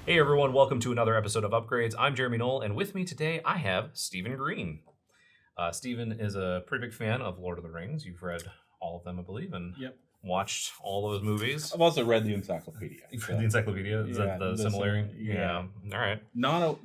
Hey everyone, welcome to another episode of Upgrades. I'm Jeremy Knoll, and with me today I have Stephen Green. Stephen is a pretty big fan of Lord of the Rings. You've read all of them, I believe, and watched all those movies. I've also read the encyclopedia. You've read the encyclopedia? Is that the similarity? Yeah. All right. Not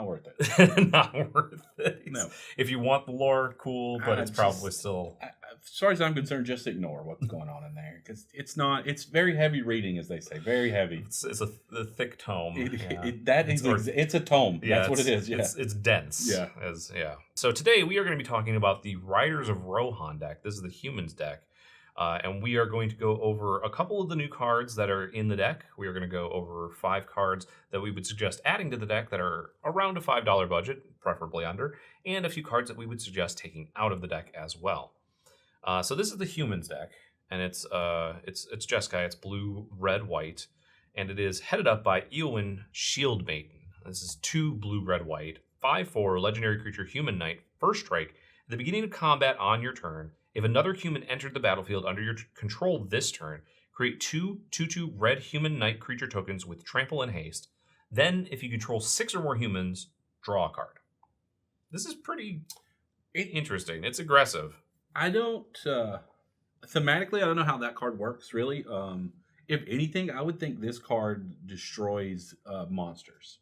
worth it. Not worth it. No. If you want the lore, cool, but it's probably still... As far as I'm concerned, just ignore what's going on in there. Because it's very heavy reading, as they say. Very heavy. It's a thick tome. It's a tome. Yeah, that's what it is. Yeah. It's dense. Yeah. So today we are going to be talking about the Riders of Rohan deck. This is the Humans deck. And we are going to go over a couple of the new cards that are in the deck. We are going to go over 5 cards that we would suggest adding to the deck that are around a $5 budget, preferably under, and a few cards that we would suggest taking out of the deck as well. So this is the Humans deck, and it's Jeskai. It's blue, red, white, and it is headed up by Eowyn Shieldmaiden. This is 2 blue, red, white, 5/4 legendary creature human knight, first strike. At the beginning of combat on your turn, if another human entered the battlefield under your control this turn, create 2 2/2 red human knight creature tokens with trample and haste. Then, if you control 6 or more humans, draw a card. This is pretty interesting. It's aggressive. I don't... thematically, I don't know how that card works, really. If anything, I would think this card destroys monsters.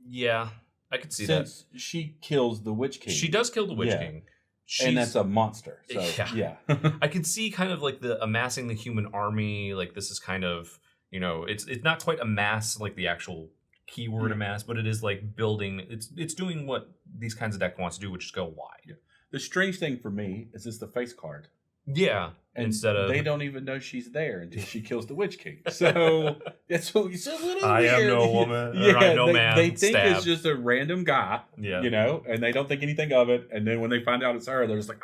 Yeah, I could see that. Since she kills the Witch King. She does kill the Witch King. And that's a monster. So, yeah. I could see kind of like the amassing the human army. Like this is kind of, it's not quite amass like the actual keyword amass, but it is like building. It's doing what these kinds of deck wants to do, which is go wide. Yeah. The strange thing for me is it's the face card. Yeah. And they don't even know she's there until she kills the Witch King. So it's a little weird. I am no woman. Yeah, I am no man. They think it's just a random guy. Yeah. And they don't think anything of it. And then when they find out it's her, they're just like,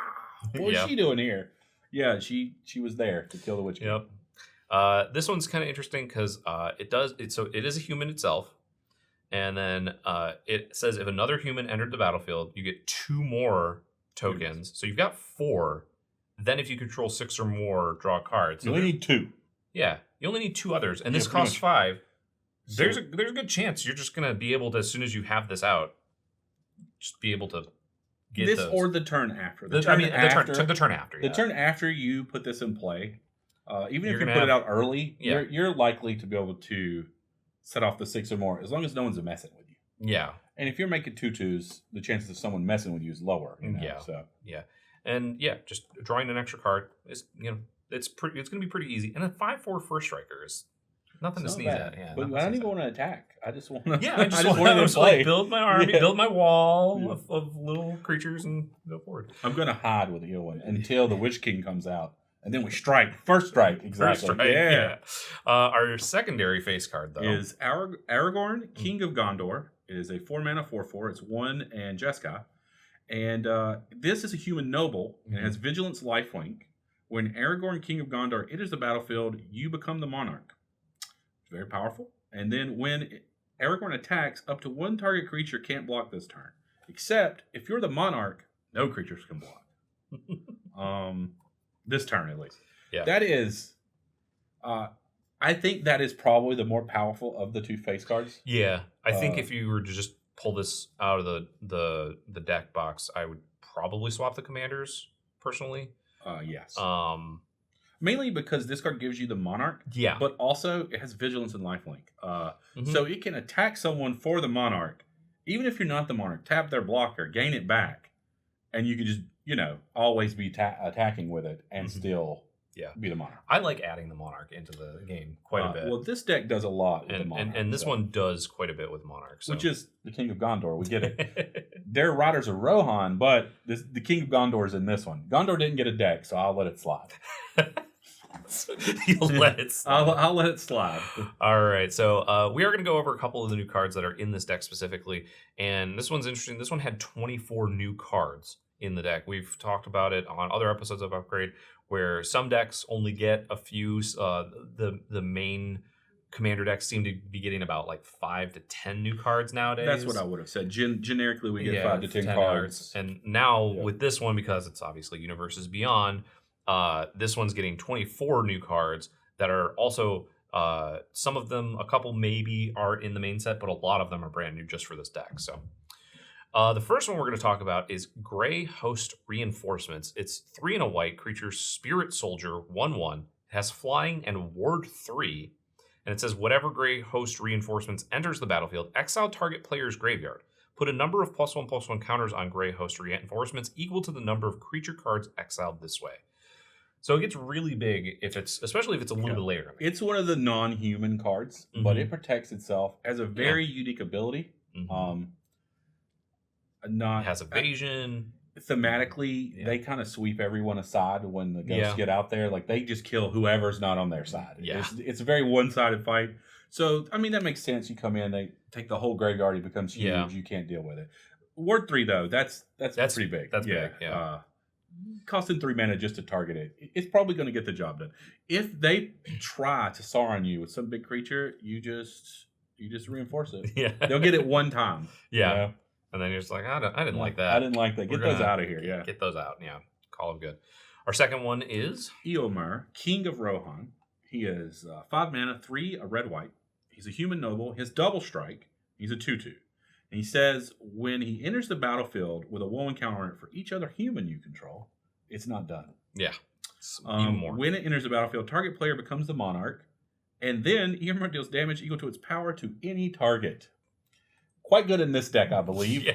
what is she doing here? Yeah, she was there to kill the Witch King. Yep. This one's kind of interesting because it is a human itself. And then it says if another human entered the battlefield, you get 2 more tokens. So you've got 4. Then if you control 6 or more, draw a card. So you only need 2. Yeah, you only need 2 others, and this costs 5. So there's a good chance you're just gonna be able to, as soon as you have this out, just be able to get this those. Or the turn after. The turn after. Yeah. The turn after you put this in play, even if you put it out early, you're likely to be able to set off the 6 or more, as long as no one's messing with you. Yeah. And if you're making 2/2s, the chances of someone messing with you is lower. Yeah. And just drawing an extra card is, it's going to be pretty easy. And a 5/4 first striker is nothing to sneeze at. Yeah, but I don't even want to attack. I just want to. Yeah, I just want to like build my army, build my wall of little creatures, and go forward. I'm going to hide with Eowyn until the Witch King comes out, and then we strike. First strike, exactly. First strike, yeah. Our secondary face card though is Aragorn, King of Gondor. It is a 4-mana 4/4. It's 1 and Jeskai. And this is a human noble, and it has Vigilance Lifelink. When Aragorn, King of Gondor, enters the battlefield, you become the monarch. It's very powerful. And then when Aragorn attacks, up to 1 target creature can't block this turn. Except, if you're the monarch, no creatures can block. This turn, at least. Yeah. That is... I think that is probably the more powerful of the 2 face cards. Yeah. I think if you were to just pull this out of the deck box, I would probably swap the commanders personally. Yes. Mainly because this card gives you the monarch. Yeah. But also it has vigilance and lifelink. So it can attack someone for the monarch, even if you're not the monarch. Tap their blocker, gain it back, and you can just always be attacking with it and still be the monarch. I like adding the monarch into the game quite a bit. Well, this deck does a lot with the monarch. And this one does quite a bit with monarch. So. Which is the King of Gondor. We get it. They're Riders of Rohan, but the King of Gondor is in this one. Gondor didn't get a deck, so I'll let it slide. You'll let it slide. I'll let it slide. All right. So we are going to go over a couple of the new cards that are in this deck specifically. And this one's interesting. This one had 24 new cards in the deck. We've talked about it on other episodes of Upgrade, where some decks only get a few. The main commander decks seem to be getting about like 5 to 10 new cards nowadays. That's what I would have said. Generically, we get 5 to 10 cards. And now with this one, because it's obviously Universes Beyond, this one's getting 24 new cards that are also Some of them, a couple maybe are in the main set, but a lot of them are brand new just for this deck. So the first one we're going to talk about is Gray Host Reinforcements. It's 3 and a white, creature Spirit Soldier, 1/1. It has flying and ward 3. And it says, whatever Gray Host Reinforcements enters the battlefield, exile target player's graveyard. Put a number of +1/+1 counters on Gray Host Reinforcements equal to the number of creature cards exiled this way. So it gets really big especially if it's a little bit later. It's one of the non-human cards, but it protects itself as a very unique ability. It has evasion. Thematically, they kind of sweep everyone aside when the ghosts get out there. Like, they just kill whoever's not on their side. Yeah. It's a very one-sided fight. So, I mean, that makes sense. You come in, they take the whole graveyard, it becomes huge. Yeah. You can't deal with it. Ward 3, though, that's pretty big. That's big, yeah. Costing 3 mana just to target it. It's probably going to get the job done. If they try to Sauron you with some big creature, you just reinforce it. Yeah. They'll get it one time. Yeah. You know? And then you're just like, I didn't like that. I didn't like that. Get those out of here. Yeah. Get those out. Yeah. Call them good. Our second one is Eomer, King of Rohan. He is 5 mana, 3, a red white. He's a human noble. His double strike. He's a 2/2. And he says, when he enters the battlefield with a 1/1 counter on it for each other human you control, it's not done. Yeah. Even more. When it enters the battlefield, target player becomes the monarch. And then Eomer deals damage equal to its power to any target. Quite good in this deck, I believe.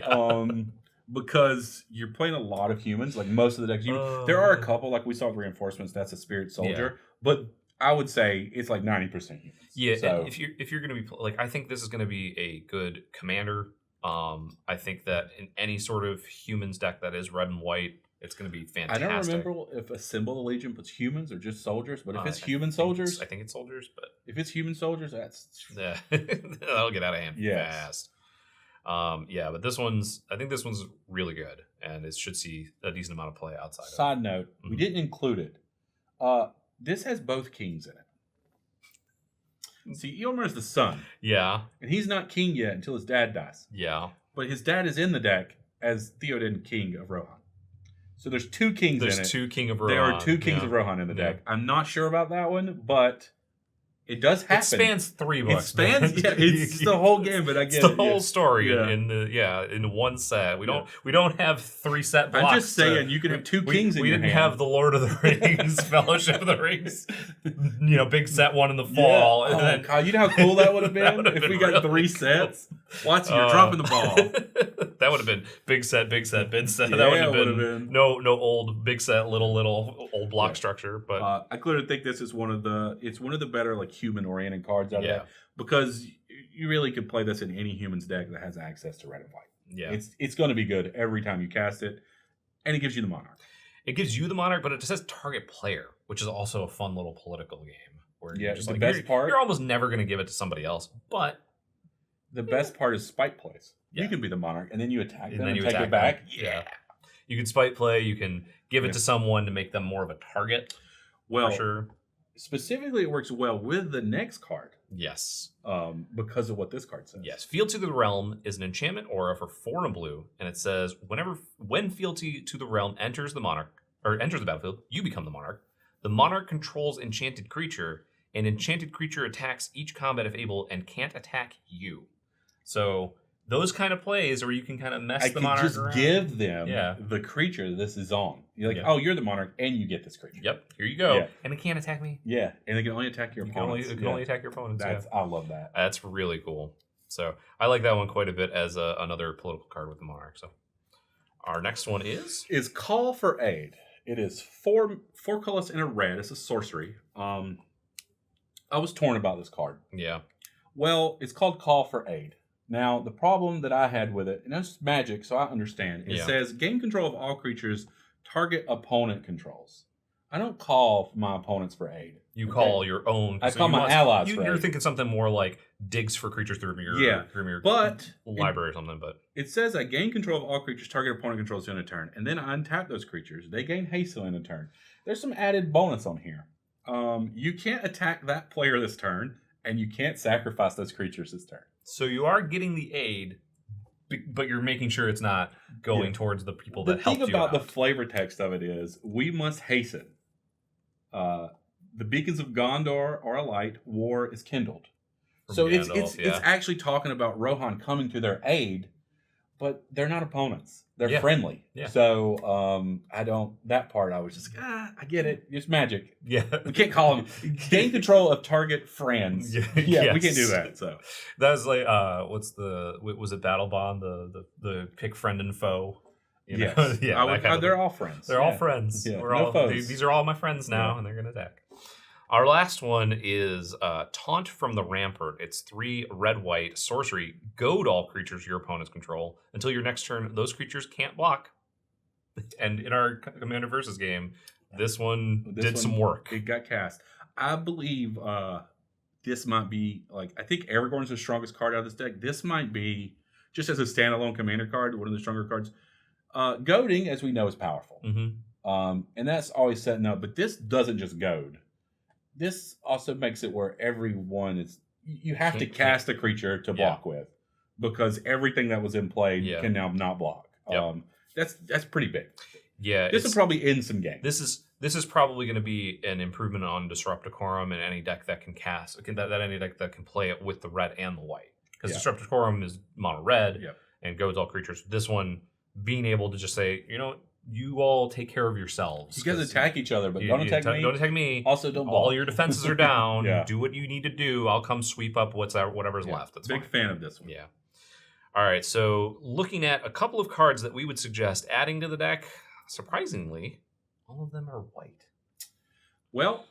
Because you're playing a lot of humans, like most of the decks. There are a couple, like we saw with Reinforcements, that's a Spirit Soldier. But I would say it's like 90% humans. Yeah, so, and if you're going to be, like, I think this is going to be a good commander. I think that in any sort of humans deck that is red and white, it's going to be fantastic. I don't remember if a symbol of the Legion puts humans or just soldiers, but if it's human soldiers... I think it's soldiers, but... If it's human soldiers, that's... Yeah, that'll get out of hand fast. But I think this one's really good, and it should see a decent amount of play outside. Side note, we didn't include it. This has both kings in it. See, Eomer is the son. Yeah. And he's not king yet until his dad dies. Yeah. But his dad is in the deck as Theoden, King of Rohan. So there's 2 kings in it. There's 2 King of Rohan. There are 2 Kings of Rohan in the deck. I'm not sure about that one, but... It does happen. It spans 3 books. It spans, it's the whole game, but I get it's the whole story in one set. We don't have 3 set blocks. I'm just saying you can have 2 kings in your hand. We didn't have the Lord of the Rings, Fellowship of the Rings, big set one in the fall. Yeah. And God, you know how cool that would have been if we got really 3 sets? Watson, you're dropping the ball. That would have been big set, big set. That would have been no old big set, little old block structure. But I clearly think this is one of the better human oriented cards out of that, because you really could play this in any human's deck that has access to red and white. Yeah, it's going to be good every time you cast it, and it gives you the monarch. It gives you the monarch, but it just says target player, which is also a fun little political game where you're just you're almost never going to give it to somebody else. But the best part is spite plays. Yeah. You can be the monarch, and then you attack them and take it back. Yeah, you can spite play. You can give it to someone to make them more of a target. Well, for sure. Specifically, it works well with the next card. Yes. Because of what this card says. Yes. Fealty to the Realm is an enchantment aura for 4 and blue, and it says when Fealty to the Realm enters the battlefield, you become the monarch. The monarch controls enchanted creature, and enchanted creature attacks each combat if able and can't attack you. So those kind of plays where you can kind of mess the monarch just around. Give them the creature this is on. You're like, oh, you're the monarch, and you get this creature. Yep, here you go. Yeah. And it can't attack me. Yeah, and they can only attack your opponents. It can only attack your opponents. I love that. That's really cool. So I like that one quite a bit as another political card with the monarch. So our next one is Call for Aid. It is 4 colors in a red. It's a sorcery. I was torn about this card. Yeah. Well, it's called Call for Aid. Now, the problem that I had with it, and it's magic, so I understand. It says, gain control of all creatures target opponent controls. I don't call my opponents for aid. You call your own. I call my allies for aid. You're thinking something more like digs for creatures through your library or something. But it says I gain control of all creatures target opponent controls in a turn, and then I untap those creatures. They gain haste in a turn. There's some added bonus on here. You can't attack that player this turn, and you can't sacrifice those creatures this turn. So you are getting the aid, but you're making sure it's not going towards the people that helped you out. The thing about the flavor text of it is, we must hasten The beacons of Gondor are alight. War is kindled. From So Gandalf, it's actually talking about Rohan coming to their aid, but they're not opponents. They're friendly. Yeah. So that part I was just like, I get it. It's magic. Yeah. We can't call them gain control of target friends. Yeah, We can't do that. So that was like was it Battle Bond, the pick friend and foe? You know? Yes. Yeah. They're all friends. They're all friends. Yeah. We're No all foes. these are all my friends now, and they're gonna attack. Our last one is Taunt from the Rampart. It's 3 red-white sorcery. Goad all creatures your opponents control. Until your next turn, those creatures can't block. And in our Commander versus game, this one did some work. It got cast. I believe this might be, I think Aragorn's the strongest card out of this deck. This might be, just as a standalone Commander card, one of the stronger cards. Goading, as we know, is powerful. Mm-hmm. And that's always setting up. But this doesn't just goad. This also makes it where everyone is... You have to cast a creature to block with. Because everything that was in play can now not block. Yep. That's pretty big. Yeah. This will probably end some games. This is probably going to be an improvement on Disrupt Decorum in any deck that can cast... That any deck that can play it with the red and the white. Because Disrupt Decorum is mono red and goads all creatures. This one, being able to just say, you all take care of yourselves. You guys attack each other, but don't attack me. Don't attack me. Also, don't block. All your defenses are down. Do what you need to do. I'll come sweep up whatever's left. That's big fine. fan of this one. Yeah. All right, so looking at a couple of cards that we would suggest adding to the deck, surprisingly, all of them are white. Well,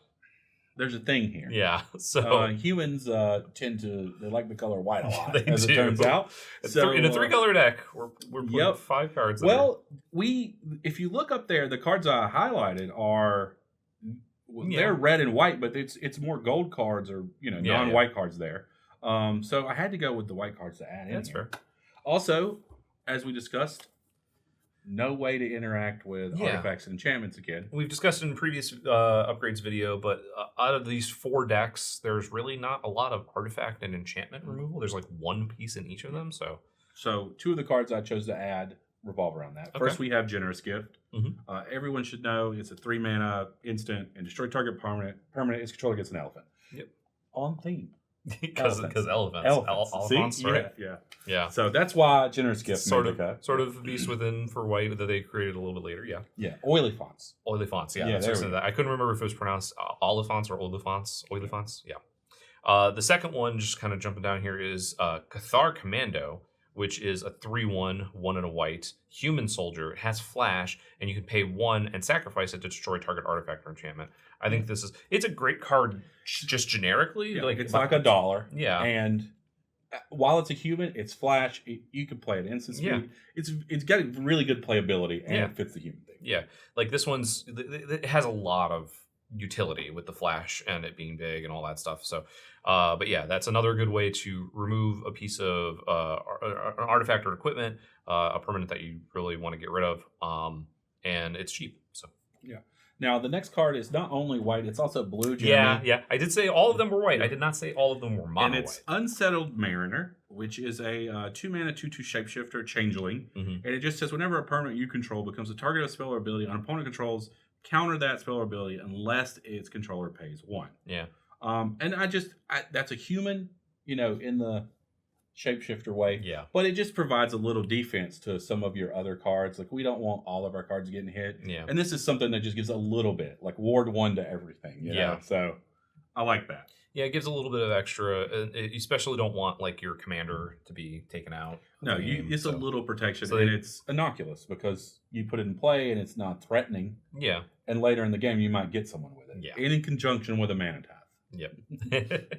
there's a thing here. Yeah, so humans tend to like the color white a lot, as do. It turns out. So in a 3-color deck, we're putting 5 cards. Well, if you look up there, the cards I highlighted are they're red and white, but it's more gold cards or non-white cards there. So I had to go with the white cards to add in. That's fair. Also, as we discussed, no way to interact with artifacts and enchantments again. We've discussed in previous upgrades video, but out of these 4 decks, there's really not a lot of artifact and enchantment removal. There's 1 piece in each of them. So 2 of the cards I chose to add revolve around that. First, we have Generous Gift. Mm-hmm. Everyone should know it's a 3-mana instant and destroy target permanent. Its controller gets an elephant. Yep. On theme. Because elephants. See? Right? Yeah. So that's why Generous Gift sort of Beast Within for white that they created a little bit later. Yeah. Oily fonts. Yeah. I couldn't remember if it was pronounced Oliphants or Oiliphants. Yeah. The second one, just kind of jumping down here, is Cathar Commando, which is a 3/1, 1 and a white human soldier. It has flash, and you can pay 1 and sacrifice it to destroy target artifact or enchantment. I think it's a great card just generically. It's like $1. Yeah. And while it's a human, it's flash. You can play it instant speed. It's got really good playability and it fits the human thing. Yeah. This one's it has a lot of utility with the flash and it being big and all that stuff. So but yeah, that's another good way to remove a piece of an artifact or equipment, a permanent that you really want to get rid of. And it's cheap. So yeah. Now, the next card is not only white, it's also blue, Jeremy. Yeah. I did say all of them were white. I did not say all of them were mono white. And it's Unsettled Mariner, which is a 2-mana, 2/2 shapeshifter changeling. Mm-hmm. And it just says whenever a permanent you control becomes a target of spell or ability on opponent controls, counter that spell or ability unless its controller pays 1. Yeah. And that's a human, in the shapeshifter way. Yeah. But it just provides a little defense to some of your other cards. We don't want all of our cards getting hit. Yeah. And this is something that just gives a little bit, ward 1 to everything. You know? So I like that. Yeah, it gives a little bit of extra. You especially don't want your commander to be taken out. No, it's a little protection, and it's innocuous because you put it in play and it's not threatening. Yeah. And later in the game, you might get someone with it. Yeah. And in conjunction with a mana tap. Yep.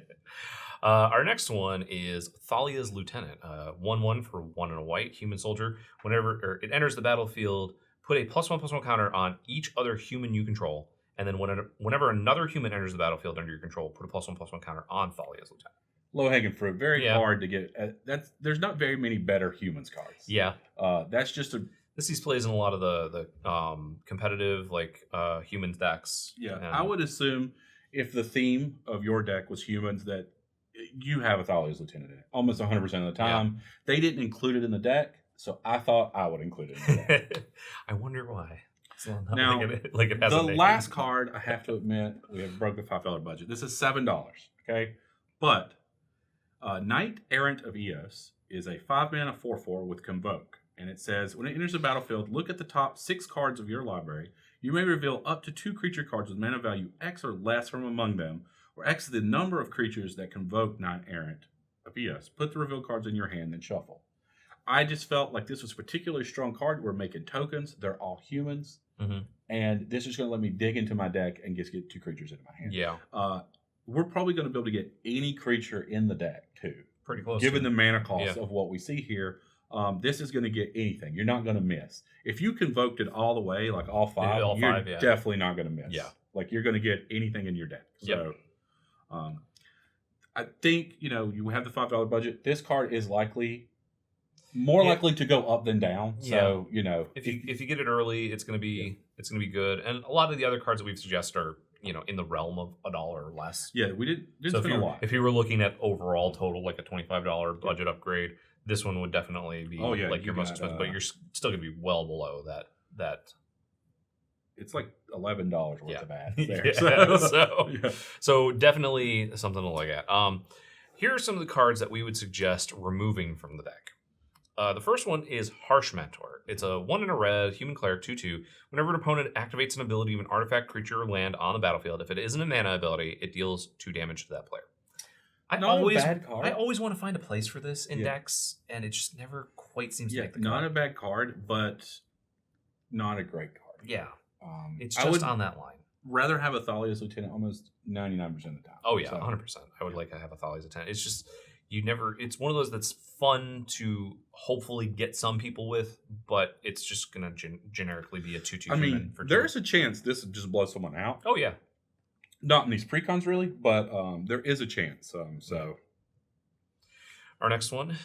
Our next one is Thralias Lieutenant, 1/1 for 1 and a white human soldier. Whenever it enters the battlefield, put a +1/+1 counter on each other human you control, and then whenever another human enters the battlefield under your control, put a +1/+1 counter on Thralias Lieutenant. Low hanging fruit, very hard to get. There's not very many better humans cards. Yeah, that's just This plays in a lot of the competitive humans decks. Yeah, I would assume if the theme of your deck was humans that you have a Thralias Lieutenant in it almost 100% of the time. Yeah. They didn't include it in the deck, so I thought I would include it in the deck. I wonder why. not Now, like it has the a name. last card, I have to admit, we have broke the $5 budget. This is $7, okay? But Knight Errant of Eos is a 5-mana 4/4 with Convoke. And it says, when it enters the battlefield, look at the top 6 cards of your library. You may reveal up to 2 creature cards with mana value X or less from among them, or X is the number of creatures that convoke Knight Errant of Eos. Put the revealed cards in your hand, then shuffle. I just felt like this was a particularly strong card. We're making tokens. They're all humans. Mm-hmm. And this is going to let me dig into my deck and just get 2 creatures into my hand. Yeah. We're probably going to be able to get any creature in the deck, too. Pretty close. Given the mana cost of what we see here, this is going to get anything. You're not going to miss. If you convoked it all the way, like all 5, you're definitely not going to miss. Yeah. Like you're going to get anything in your deck. So I think, you have the $5 budget. This card is more likely to go up than down. So, if you get it early, it's going to be good. And a lot of the other cards that we've suggested are, in the realm of $1 or less. Yeah, we didn't so spend a lot. If you were looking at overall total, like a $25 budget upgrade, this one would definitely be your most expensive, but you're still going to be well below that. It's like $11 worth of ads there. Yeah, so definitely something to look at. Here are some of the cards that we would suggest removing from the deck. The first one is Harsh Mentor. It's a 1 in a red, human cleric, 2/2. Whenever an opponent activates an ability of an artifact, creature, or land on the battlefield, if it isn't a mana ability, it deals 2 damage to that player. I always want to find a place for this in decks, and it just never quite seems to make the cut. Not a bad card, but not a great card. Yeah. It's just on that line. Rather have a Thralias Lieutenant almost 99% of the time. Oh, yeah, 100%. I would like to have a Thralias Lieutenant. It's just, it's one of those that's fun to hopefully get some people with, but it's just going to generically be a 2/2 human. There's a chance this would just blow someone out. Oh, yeah. Not in these precons, really, but there is a chance. Our next one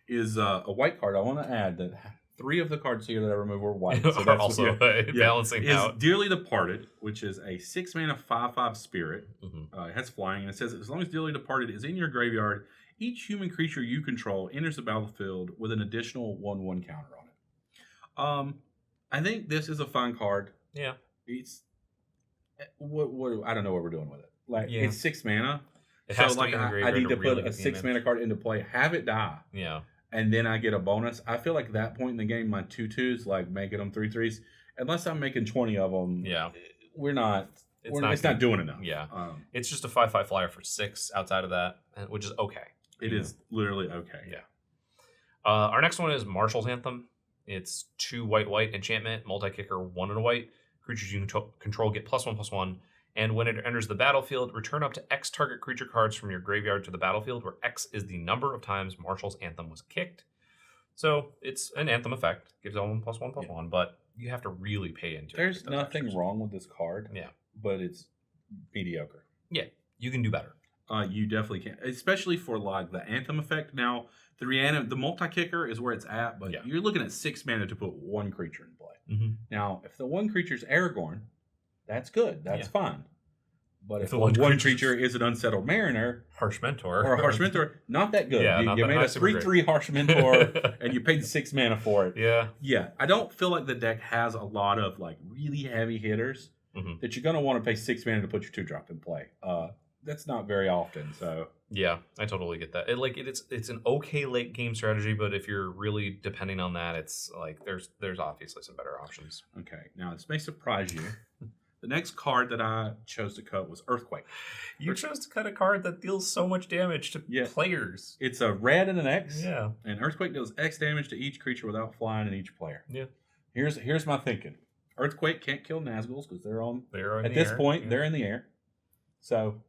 is a white card. I want to add that 3 of the cards here that I remove are white. So that's also balancing out. Is Dearly Departed, which is a 6-mana 5/5 spirit. Mm-hmm. It has flying, and it says, as long as Dearly Departed is in your graveyard, each human creature you control enters the battlefield with an additional 1/1 counter on it. I think this is a fun card. Yeah. It's what I don't know what we're doing with it. It's 6 mana. It has to be in the graveyard. I need to put a 6-mana card into play, have it die. Yeah. And then I get a bonus. I feel like that point in the game, my 2/2s, like making them 3/3s, unless I'm making 20 of them, we're not. It's not doing enough. Yeah. It's just a 5/5 flyer for 6 outside of that, which is okay. It is literally okay. Yeah. Our next one is Marshal's Anthem. It's 2 white enchantment, multi-kicker, 1 and a white. Creatures you control get +1/+1. And when it enters the battlefield, return up to X target creature cards from your graveyard to the battlefield, where X is the number of times Marshal's Anthem was kicked. So it's an Anthem effect. Gives everyone +1/+1, but you have to really pay into it. There's nothing wrong with this card. Yeah. But it's mediocre. Yeah. You can do better. You definitely can. Especially for like the Anthem effect. Now, the multi-kicker is where it's at, but you're looking at 6 mana to put 1 creature in play. Mm-hmm. Now, if the 1 creature is Aragorn, that's good. That's fine. But if the 1 creature is an Unsettled Mariner, Harsh Mentor, or a Harsh Mentor, not that good. Yeah, you made a 3/3 Harsh Mentor, and you paid 6 mana for it. Yeah. I don't feel like the deck has a lot of like really heavy hitters that you're going to want to pay 6 mana to put your 2-drop in play. That's not very often. So yeah, I totally get that. It's an okay late game strategy, but if you're really depending on that, it's like there's obviously some better options. Okay, now this may surprise you. The next card that I chose to cut was Earthquake. You chose to cut a card that deals so much damage to players. It's a red and an X. Yeah. And Earthquake deals X damage to each creature without flying in each player. Yeah. Here's my thinking. Earthquake can't kill Nazguls because they're at this point, they're in the air. So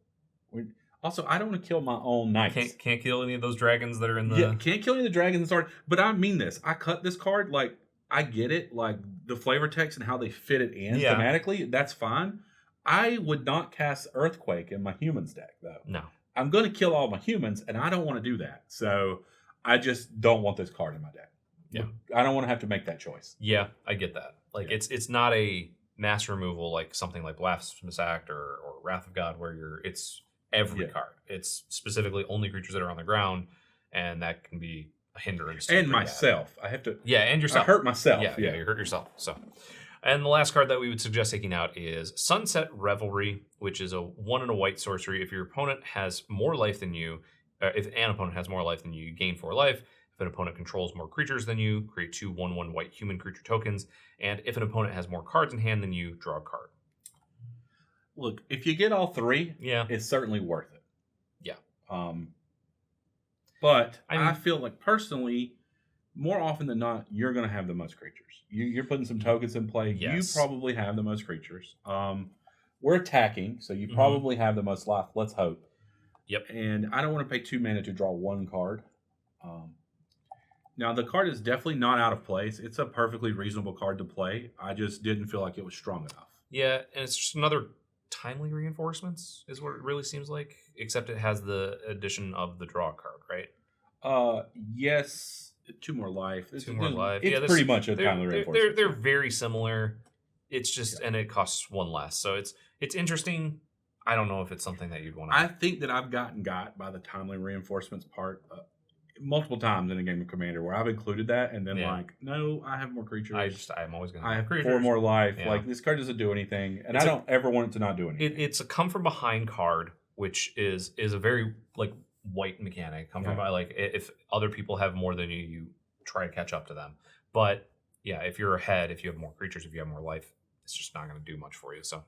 also, I don't want to kill my own knights. Can't kill any of those dragons that are in the... Yeah, can't kill any of the dragons. But I mean this. I cut this card, like, I get it. Like, the flavor text and how they fit it in thematically, that's fine. I would not cast Earthquake in my humans deck, though. No. I'm going to kill all my humans, and I don't want to do that. So, I just don't want this card in my deck. Yeah. I don't want to have to make that choice. Yeah, I get that. Like, it's not a mass removal like something like Blasphemous Act or Wrath of God, where it's every card. It's specifically only creatures that are on the ground, and that can be a hindrance. And myself. I have to... Yeah, and yourself. I hurt myself. Yeah, you hurt yourself. So, And the last card that we would suggest taking out is Sunset Revelry, which is a 1 and a white sorcery. If your opponent has more life than you, if an opponent has more life than you, you gain 4 life. If an opponent controls more creatures than you, create 2 1/1 white human creature tokens. And if an opponent has more cards in hand than you, draw a card. Look, if you get all 3, Yeah. it's certainly worth it. Yeah. But I feel like personally, more often than not, you're going to have the most creatures. You're putting some tokens in play. Yes. You probably have the most creatures. We're attacking, so you probably have the most life. Let's hope. Yep. And I don't want to pay 2 mana to draw 1 card. Now, the card is definitely not out of place. It's a perfectly reasonable card to play. I just didn't feel like it was strong enough. Yeah, and it's just another timely reinforcements is what it really seems like, except it has the addition of the draw card, right? Yes, 2 more life. 2 more life. It's pretty much a timely reinforcement. They're very similar. It's just, and it costs 1 less. So it's interesting. I don't know if it's something that you'd want to... I think that I've got by the timely reinforcements part multiple times in a game of Commander where I've included that and then no, I have more creatures. I'm always going to I have creatures. 4 more life. Yeah. Like, this card doesn't do anything, and I don't ever want it to not do anything. It's a come from behind card, which is a very white mechanic. Come from behind, if other people have more than you, you try to catch up to them. But yeah, if you're ahead, if you have more creatures, if you have more life, it's just not going to do much for you. So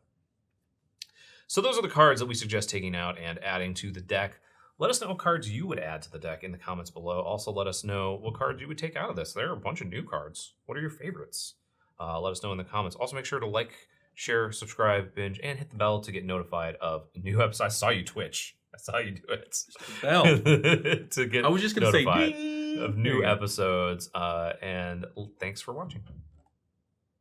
those are the cards that we suggest taking out and adding to the deck. Let us know what cards you would add to the deck in the comments below. Also, let us know what cards you would take out of this. There are a bunch of new cards. What are your favorites? Let us know in the comments. Also, make sure to like, share, subscribe, binge, and hit the bell to get notified of new episodes. I saw you twitch. I saw you do it. Bell. To get I was just going to say notified ding! of new episodes. And thanks for watching.